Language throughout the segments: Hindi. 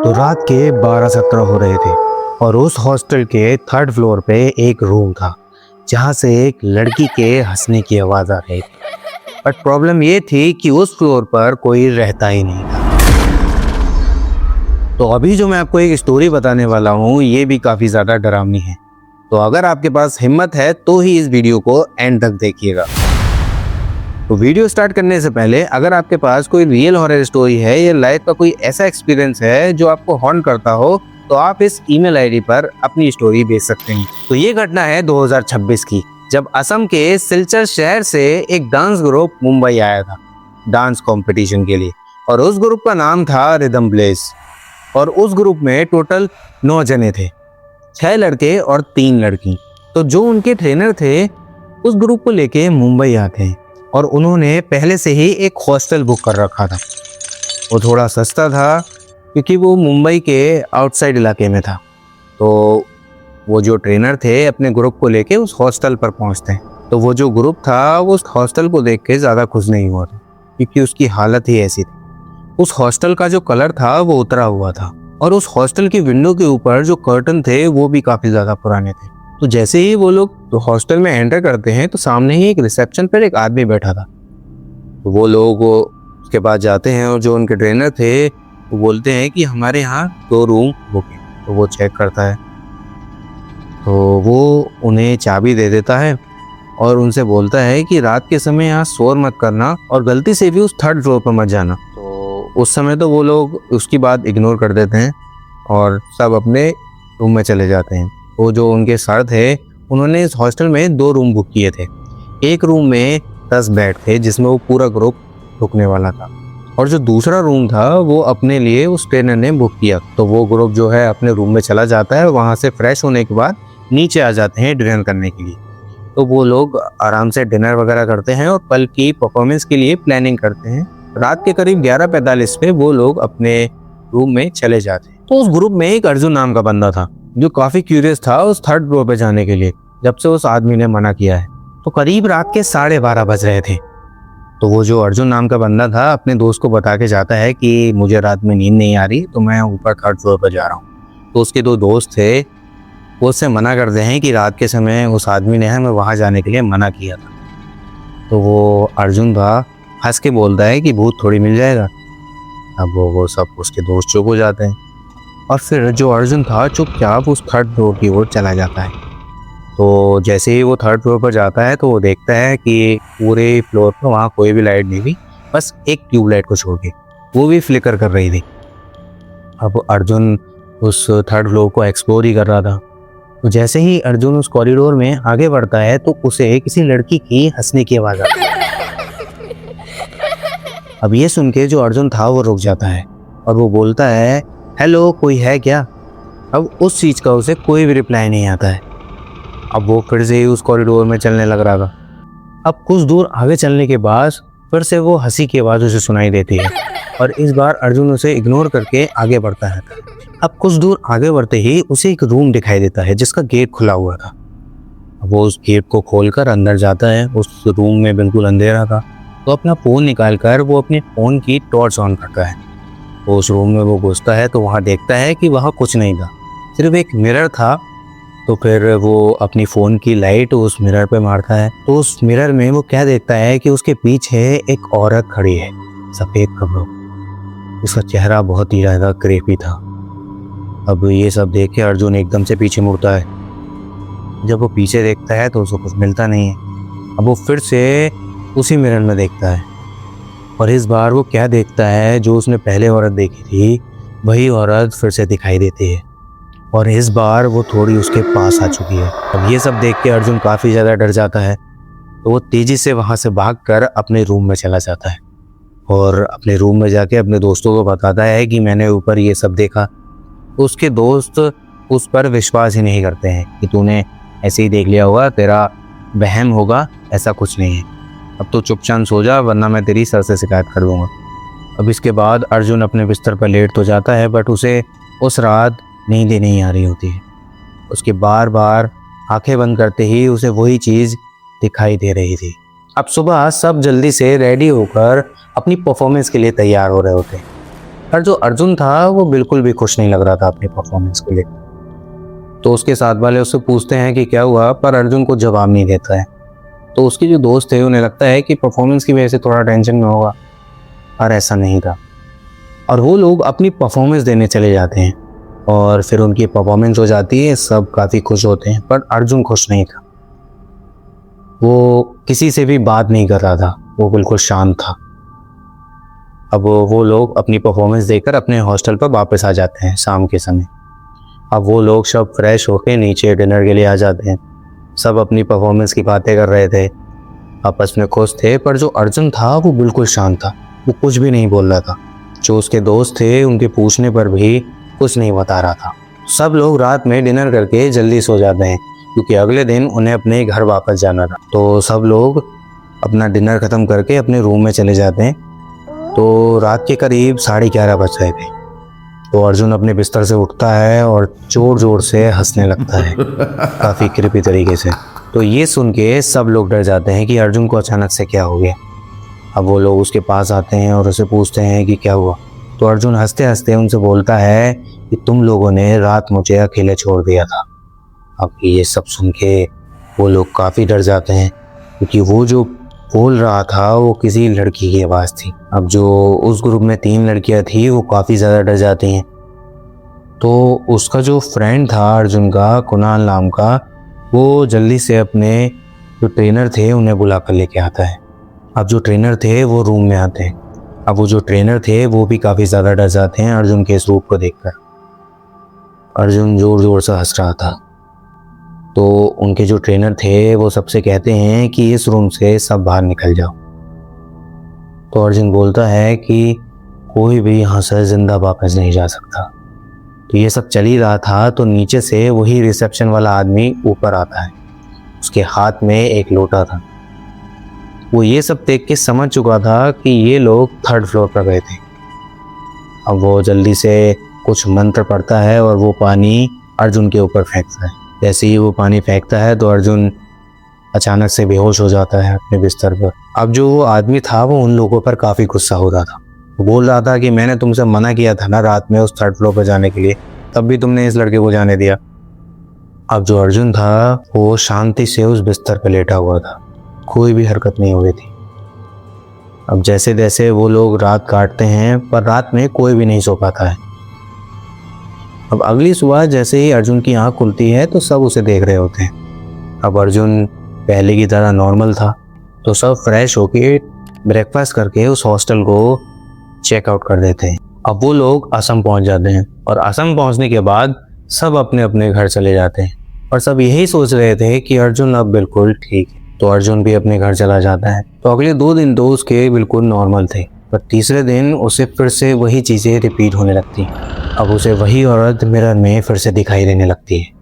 तो रात के 12-17 हो रहे थे और उस हॉस्टल के थर्ड फ्लोर पे एक रूम था जहाँ से एक लड़की के हंसने की आवाज़ आ रही थी। बट प्रॉब्लम ये थी कि उस फ्लोर पर कोई रहता ही नहीं था। तो अभी जो मैं आपको एक स्टोरी बताने वाला हूँ ये भी काफ़ी ज़्यादा डरावनी है। तो अगर आपके पास हिम्मत है तो ही इस वीडियो को एंड तक देखिएगा। तो वीडियो स्टार्ट करने से पहले अगर आपके पास कोई रियल हॉरर स्टोरी है या लाइफ का कोई ऐसा एक्सपीरियंस है जो आपको हॉन्ट करता हो तो आप इस ईमेल आईडी पर अपनी स्टोरी भेज सकते हैं। तो ये घटना है 2026 की, जब असम के सिलचर शहर से एक डांस ग्रुप मुंबई आया था डांस कंपटीशन के लिए। और उस ग्रुप का नाम था रिदम ब्लेज। और उस ग्रुप में टोटल 9 जने थे, 6 लड़के और 3 लड़की। तो जो उनके ट्रेनर थे उस ग्रुप को लेके मुंबई आते हैं और उन्होंने पहले से ही एक हॉस्टल बुक कर रखा था। वो थोड़ा सस्ता था क्योंकि वो मुंबई के आउटसाइड इलाके में था। तो वो जो ट्रेनर थे अपने ग्रुप को लेके उस हॉस्टल पर पहुंचते हैं। तो वो जो ग्रुप था वो उस हॉस्टल को देख के ज़्यादा खुश नहीं हुआ था क्योंकि उसकी हालत ही ऐसी थी। उस हॉस्टल का जो कलर था वो उतरा हुआ था और उस हॉस्टल की विंडो के ऊपर जो कर्टन थे वो भी काफ़ी ज़्यादा पुराने थे। तो जैसे ही वो लोग तो हॉस्टल में एंटर करते हैं तो सामने ही एक रिसेप्शन पर एक आदमी बैठा था। तो वो लोग उसके पास जाते हैं और जो उनके ट्रेनर थे वो बोलते हैं कि हमारे यहाँ 2 रूम बुक है। तो वो चेक करता है तो वो उन्हें चाबी दे देता है और उनसे बोलता है कि रात के समय यहाँ शोर मत करना और गलती से भी उस थर्ड फ्लोर पर मत जाना। तो उस समय तो वो लोग उसकी बात इग्नोर कर देते हैं और सब अपने रूम में चले जाते हैं। वो जो उनके सर थे उन्होंने इस हॉस्टल में 2 रूम बुक किए थे। एक रूम में 10 बेड थे जिसमें वो पूरा ग्रुप रुकने वाला था और जो दूसरा रूम था वो अपने लिए उस ट्रेनर ने बुक किया। तो वो ग्रुप जो है अपने रूम में चला जाता है, वहाँ से फ्रेश होने के बाद नीचे आ जाते हैं डिनर करने के लिए। तो वो लोग आराम से डिनर वगैरह करते हैं और कल की परफॉर्मेंस के लिए प्लानिंग करते हैं। रात के करीब 11:45 पे वो लोग अपने रूम में चले जाते हैं। तो उस ग्रुप में एक अर्जुन नाम का बंदा था जो काफ़ी क्यूरियस था उस थर्ड फ्लोर पे जाने के लिए, जब से उस आदमी ने मना किया है। तो करीब रात के 12:30 बज रहे थे। तो वो जो अर्जुन नाम का बंदा था अपने दोस्त को बता के जाता है कि मुझे रात में नींद नहीं आ रही तो मैं ऊपर थर्ड फ्लोर पर जा रहा हूँ। तो उसके 2 दोस्त थे वो उससे मना करते हैं कि रात के समय उस आदमी ने हमें वहाँ जाने के लिए मना किया था। तो वो अर्जुन था हंस के बोलता है कि भूत थोड़ी मिल जाएगा। अब वो सब उसके दोस्त चुप हो जाते हैं और फिर जो अर्जुन था चुपचाप उस थर्ड फ्लोर की ओर चला जाता है। तो जैसे ही वो थर्ड फ्लोर पर जाता है तो वो देखता है कि पूरे फ्लोर पर वहाँ कोई भी लाइट नहीं थी, बस एक ट्यूबलाइट को छोड़ के, वो भी फ्लिकर कर रही थी। अब अर्जुन उस थर्ड फ्लोर को एक्सप्लोर ही कर रहा था। तो जैसे ही अर्जुन उस कॉरिडोर में आगे बढ़ता है तो उसे किसी लड़की की हंसने की आवाज़ आती है। अब ये सुन के जो अर्जुन था वो रुक जाता है और वो बोलता है, हेलो, कोई है क्या? अब उस चीज़ का उसे कोई भी रिप्लाई नहीं आता है। अब वो फिर से ही उस कॉरिडोर में चलने लग रहा था। अब कुछ दूर आगे चलने के बाद फिर से वो हंसी की आवाज़ उसे सुनाई देती है और इस बार अर्जुन उसे इग्नोर करके आगे बढ़ता है। अब कुछ दूर आगे बढ़ते ही उसे एक रूम दिखाई देता है जिसका गेट खुला हुआ था। वो उस गेट को खोलकर अंदर जाता है। उस रूम में बिल्कुल अंधेरा था। तो अपना फ़ोन निकाल कर वो अपने फ़ोन की टॉर्च ऑन करता है। तो उस रूम में वो घुसता है तो वहाँ देखता है कि वहाँ कुछ नहीं था, सिर्फ एक मिरर था। तो फिर वो अपनी फ़ोन की लाइट उस मिरर पे मारता है तो उस मिरर में वो क्या देखता है कि उसके पीछे एक औरत खड़ी है सफ़ेद कपड़ों। उसका चेहरा बहुत ही ज़्यादा क्रेपी था। अब ये सब देख के अर्जुन एकदम से पीछे मुड़ता है। जब वो पीछे देखता है तो उसको कुछ मिलता नहीं है। अब वो फिर से उसी मिरर में देखता है और इस बार वो क्या देखता है, जो उसने पहले औरत देखी थी वही औरत फिर से दिखाई देती है और इस बार वो थोड़ी उसके पास आ चुकी है। अब ये सब देख के अर्जुन काफ़ी ज़्यादा डर जाता है। तो वो तेज़ी से वहाँ से भागकर अपने रूम में चला जाता है और अपने रूम में जाके अपने दोस्तों को बताता है कि मैंने ऊपर ये सब देखा। तो उसके दोस्त उस पर विश्वास ही नहीं करते हैं कि तूने ऐसे ही देख लिया होगा, तेरा वहम होगा, ऐसा कुछ नहीं है। अब तो चुपचाप सो जा वरना मैं तेरी सर से शिकायत कर दूँगा। अब इसके बाद अर्जुन अपने बिस्तर पर लेट तो जाता है बट उसे उस रात नींद ही नहीं आ रही होती है। उसके बार बार आंखें बंद करते ही उसे वही चीज़ दिखाई दे रही थी। अब सुबह सब जल्दी से रेडी होकर अपनी परफॉर्मेंस के लिए तैयार हो रहे होते हैं। पर जो अर्जुन था वो बिल्कुल भी खुश नहीं लग रहा था अपनी परफॉर्मेंस को लेकर। तो उसके साथ वाले उससे पूछते हैं कि क्या हुआ, पर अर्जुन को जवाब नहीं देता है। तो उसके जो दोस्त थे उन्हें लगता है कि परफॉर्मेंस की वजह से थोड़ा टेंशन में होगा, पर ऐसा नहीं था। और वो लोग अपनी परफॉर्मेंस देने चले जाते हैं और फिर उनकी परफॉर्मेंस हो जाती है, सब काफ़ी खुश होते हैं, पर अर्जुन खुश नहीं था। वो किसी से भी बात नहीं कर रहा था, वो बिल्कुल शांत था। अब वो लोग अपनी परफॉर्मेंस देकर अपने हॉस्टल पर वापस आ जाते हैं शाम के समय। अब वो लोग सब फ्रेश होकर नीचे डिनर के लिए आ जाते हैं। सब अपनी परफॉर्मेंस की बातें कर रहे थे, आपस में खुश थे, पर जो अर्जुन था वो बिल्कुल शांत था, वो कुछ भी नहीं बोल रहा था। जो उसके दोस्त थे उनके पूछने पर भी कुछ नहीं बता रहा था। सब लोग रात में डिनर करके जल्दी सो जाते हैं क्योंकि अगले दिन उन्हें अपने घर वापस जाना था। तो सब लोग अपना डिनर ख़त्म करके अपने रूम में चले जाते हैं। तो रात के करीब 11:30 बज रहे थे। तो अर्जुन अपने बिस्तर से उठता है और जोर जोर से हंसने लगता है, काफ़ी क्रिपी तरीके से। तो ये सुन के सब लोग डर जाते हैं कि अर्जुन को अचानक से क्या हो गया। अब वो लोग उसके पास आते हैं और उसे पूछते हैं कि क्या हुआ। तो अर्जुन हंसते हंसते उनसे बोलता है कि तुम लोगों ने रात मुझे अकेले छोड़ दिया था। अब ये सब सुन के वो लोग काफ़ी डर जाते हैं क्योंकि वो जो बोल रहा था वो किसी लड़की की आवाज़ थी। अब जो उस ग्रुप में 3 लड़कियां थी वो काफ़ी ज़्यादा डर जाती हैं। तो उसका जो फ्रेंड था अर्जुन का, कुणाल नाम का, वो जल्दी से अपने जो ट्रेनर थे उन्हें बुला कर लेके आता है। अब जो ट्रेनर थे वो रूम में आते हैं। अब वो जो ट्रेनर थे वो भी काफ़ी ज़्यादा डर जाते हैं अर्जुन के इस रूप को देखकर। अर्जुन ज़ोर ज़ोर से हंस रहा था। तो उनके जो ट्रेनर थे वो सबसे कहते हैं कि इस रूम से सब बाहर निकल जाओ। तो अर्जुन बोलता है कि कोई भी यहाँ से ज़िंदा वापस नहीं जा सकता। तो ये सब चल ही रहा था तो नीचे से वही रिसेप्शन वाला आदमी ऊपर आता है। उसके हाथ में एक लोटा था। वो ये सब देख के समझ चुका था कि ये लोग 3rd फ्लोर पर गए थे। अब वो जल्दी से कुछ मंत्र पढ़ता है और वो पानी अर्जुन के ऊपर फेंकता है। जैसे ही वो पानी फेंकता है तो अर्जुन अचानक से बेहोश हो जाता है अपने बिस्तर पर। अब जो वो आदमी था वो उन लोगों पर काफ़ी गुस्सा हो रहा था। वो बोल रहा था कि मैंने तुमसे मना किया था ना रात में उस 3rd फ्लोर पर जाने के लिए, तब भी तुमने इस लड़के को जाने दिया। अब जो अर्जुन था वो शांति से उस बिस्तर पर लेटा हुआ था, कोई भी हरकत नहीं हो रही थी। अब जैसे जैसे वो लोग रात काटते हैं पर रात में कोई भी नहीं सो पाता है। अब अगली सुबह जैसे ही अर्जुन की आंख खुलती है तो सब उसे देख रहे होते हैं। अब अर्जुन पहले की तरह नॉर्मल था। तो सब फ्रेश होके ब्रेकफास्ट करके उस हॉस्टल को चेकआउट कर देते हैं। अब वो लोग असम पहुंच जाते हैं और असम पहुंचने के बाद सब अपने अपने घर चले जाते हैं और सब यही सोच रहे थे कि अर्जुन अब बिल्कुल ठीक है। तो अर्जुन भी अपने घर चला जाता है। तो अगले 2 दिन तो उसके बिल्कुल नॉर्मल थे, पर तीसरे दिन उसे फिर से वही चीज़ें रिपीट होने लगती हैं। अब उसे वही औरत मिरर में फिर से दिखाई देने लगती है।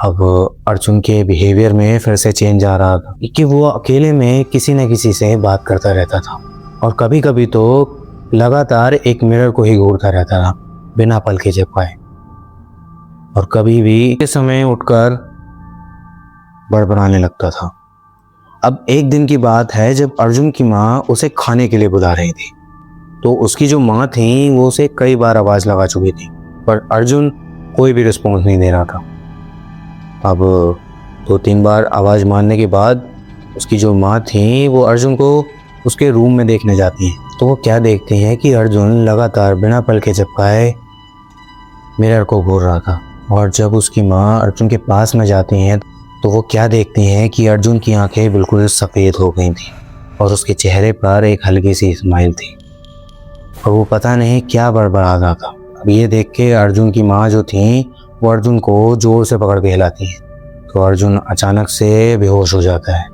अब अर्जुन के बिहेवियर में फिर से चेंज आ रहा था कि वो अकेले में किसी न किसी से बात करता रहता था और कभी कभी तो लगातार एक मिरर को ही घूरता रहता था बिना पलके झपकाए, और कभी भी के समय उठकर बड़बड़ाने लगता था। अब एक दिन की बात है जब अर्जुन की माँ उसे खाने के लिए बुला रही थी। तो उसकी जो माँ थी वो उसे कई बार आवाज़ लगा चुकी थी, पर अर्जुन कोई भी रिस्पॉन्स नहीं दे रहा था। अब 2-3 बार आवाज़ मारने के बाद उसकी जो माँ थी वो अर्जुन को उसके रूम में देखने जाती हैं। तो वो क्या देखते हैं कि अर्जुन लगातार बिना पलके झपकाए मिरर को घूर रहा था। और जब उसकी माँ अर्जुन के पास में जाती हैं तो वो क्या देखती हैं कि अर्जुन की आंखें बिल्कुल सफ़ेद हो गई थी और उसके चेहरे पर एक हल्की सी स्माइल थी और वो पता नहीं क्या बड़बड़ा रहा था। अब ये देख के अर्जुन की माँ जो थी वो अर्जुन को ज़ोर से पकड़ के हिलाती है। तो अर्जुन अचानक से बेहोश हो जाता है।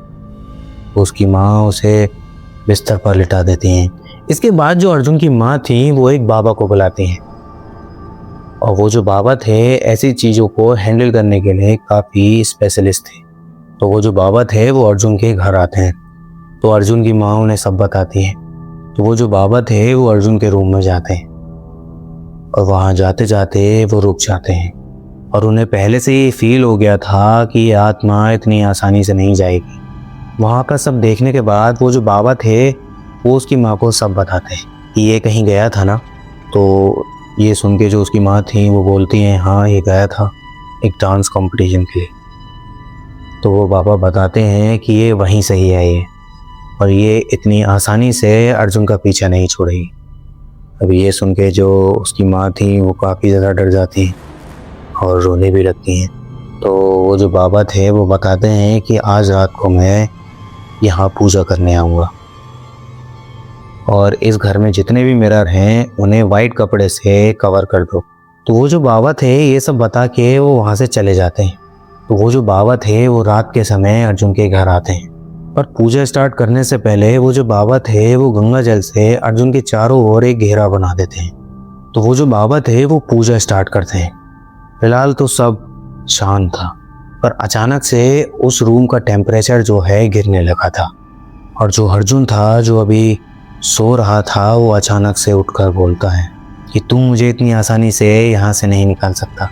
उसकी माँ उसे बिस्तर पर लिटा देती हैं। इसके बाद जो अर्जुन की माँ थी वो एक बाबा को बुलाती हैं और वो जो बाबा थे ऐसी चीज़ों को हैंडल करने के लिए काफ़ी स्पेशलिस्ट थे। तो वो जो बाबा थे वो अर्जुन के घर आते हैं। तो अर्जुन की माँ उन्हें सब बताती है। तो वो जो बाबा थे वो अर्जुन के रूम में जाते हैं और वहाँ जाते जाते वो रुक जाते हैं और उन्हें पहले से ही फील हो गया था कि ये आत्मा इतनी आसानी से नहीं जाएगी। वहाँ का सब देखने के बाद वो जो बाबा थे वो उसकी माँ को सब बताते हैं कि ये कहीं गया था ना, तो ये सुन के जो उसकी माँ थी वो बोलती हैं हाँ ये गया था एक डांस कंपटीशन के लिए। तो वो बाबा बताते हैं कि ये वहीं से ही आई है और ये इतनी आसानी से अर्जुन का पीछा नहीं छोड़ेगी। अब ये सुन के जो उसकी माँ थी वो काफ़ी ज़्यादा डर जाती हैं और रोने भी लगती हैं। तो वो जो बाबा थे वो बताते हैं कि आज रात को मैं यहाँ पूजा करने आऊँगा और इस घर में जितने भी मिरर हैं उन्हें वाइट कपड़े से कवर कर दो। तो वो जो बाबा थे ये सब बता के वो वहाँ से चले जाते हैं। तो वो जो बाबा थे वो रात के समय अर्जुन के घर आते हैं, पर पूजा स्टार्ट करने से पहले वो जो बाबा थे वो गंगा जल से अर्जुन के चारों ओर एक घेरा बना देते हैं। तो वो जो बाबा थे वो पूजा स्टार्ट करते हैं। फिलहाल तो सब शांत था, पर अचानक से उस रूम का टेम्परेचर जो है गिरने लगा था और जो अर्जुन था जो अभी सो रहा था वो अचानक से उठकर बोलता है कि तू मुझे इतनी आसानी से यहाँ से नहीं निकाल सकता।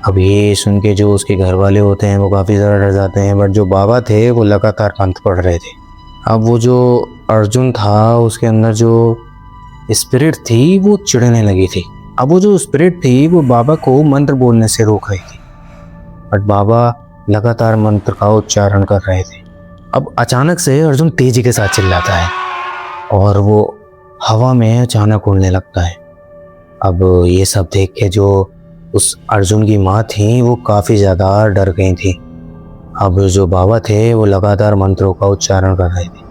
अब ये सुन के जो उसके घर वाले होते हैं वो काफ़ी ज़्यादा डर जाते हैं, बट जो बाबा थे वो लगातार मंत्र पढ़ रहे थे। अब वो जो अर्जुन था उसके अंदर जो स्पिरिट थी वो चिढ़ने लगी थी। अब वो जो स्पिरिट थी वो बाबा को मंत्र बोलने से रोक रही थी, बट बाबा लगातार मंत्र का उच्चारण कर रहे थे। अब अचानक से अर्जुन तेजी के साथ चिल्लाता है और वो हवा में अचानक उड़ने लगता है। अब ये सब देख के जो उस अर्जुन की माँ थी वो काफ़ी ज़्यादा डर गई थी। अब जो बाबा थे वो लगातार मंत्रों का उच्चारण कर रहे थे।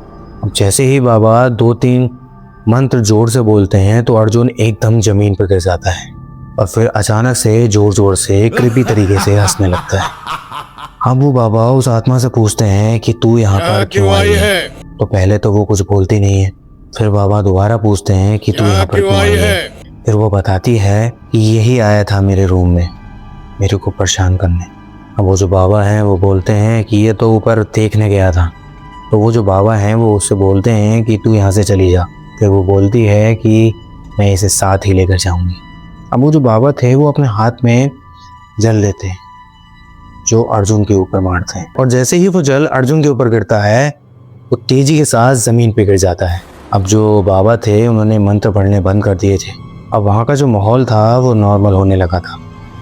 अब जैसे ही बाबा 2-3 मंत्र जोर से बोलते हैं तो अर्जुन एकदम ज़मीन पर गिर जाता है और फिर अचानक से ज़ोर ज़ोर से कृपी तरीके से हंसने लगता है। अब वो बाबा उस आत्मा से पूछते हैं कि तू यहाँ पर क्यों आई है? तो पहले तो वो कुछ बोलती नहीं है। फिर बाबा दोबारा पूछते हैं कि तू यहाँ पर क्यों आई है? फिर वो बताती है कि यही आया था मेरे रूम में मेरे को परेशान करने। अब वो जो बाबा हैं वो बोलते हैं कि ये तो ऊपर देखने गया था। तो वो जो बाबा हैं वो उससे बोलते हैं कि तू यहाँ से चली जा। फिर वो बोलती है कि मैं इसे साथ ही लेकर जाऊँगी। अब वो जो बाबा थे वो अपने हाथ में जल लेते हैं जो अर्जुन के ऊपर मारते हैं और जैसे ही वो जल अर्जुन के ऊपर गिरता है वो तेजी के साथ ज़मीन पे गिर जाता है। अब जो बाबा थे उन्होंने मंत्र पढ़ने बंद कर दिए थे। अब वहाँ का जो माहौल था वो नॉर्मल होने लगा था।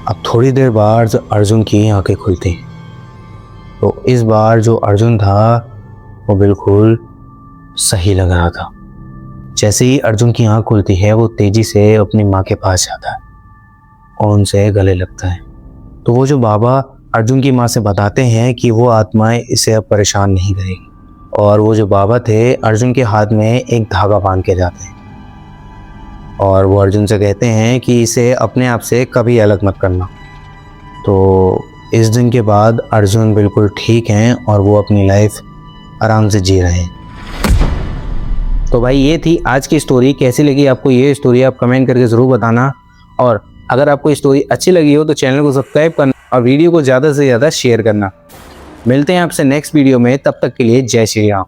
अब थोड़ी देर बाद अर्जुन की आंखें खुलती, तो इस बार जो अर्जुन था वो बिल्कुल सही लग रहा था। जैसे ही अर्जुन की आंख खुलती है वो तेज़ी से अपनी माँ के पास जाता है और उनसे गले लगता है। तो वो जो बाबा अर्जुन की माँ से बताते हैं कि वो आत्माएं इसे अब परेशान नहीं करेगी और वो जो बाबा थे अर्जुन के हाथ में एक धागा बांध के जाते हैं और वो अर्जुन से कहते हैं कि इसे अपने आप से कभी अलग मत करना। तो इस दिन के बाद अर्जुन बिल्कुल ठीक हैं और वो अपनी लाइफ आराम से जी रहे हैं। तो भाई ये थी आज की स्टोरी। कैसी लगी आपको ये स्टोरी आप कमेंट करके ज़रूर बताना, और अगर आपको स्टोरी अच्छी लगी हो तो चैनल को सब्सक्राइब करना और वीडियो को ज़्यादा से ज़्यादा शेयर करना। मिलते हैं आपसे नेक्स्ट वीडियो में, तब तक के लिए जय श्री राम।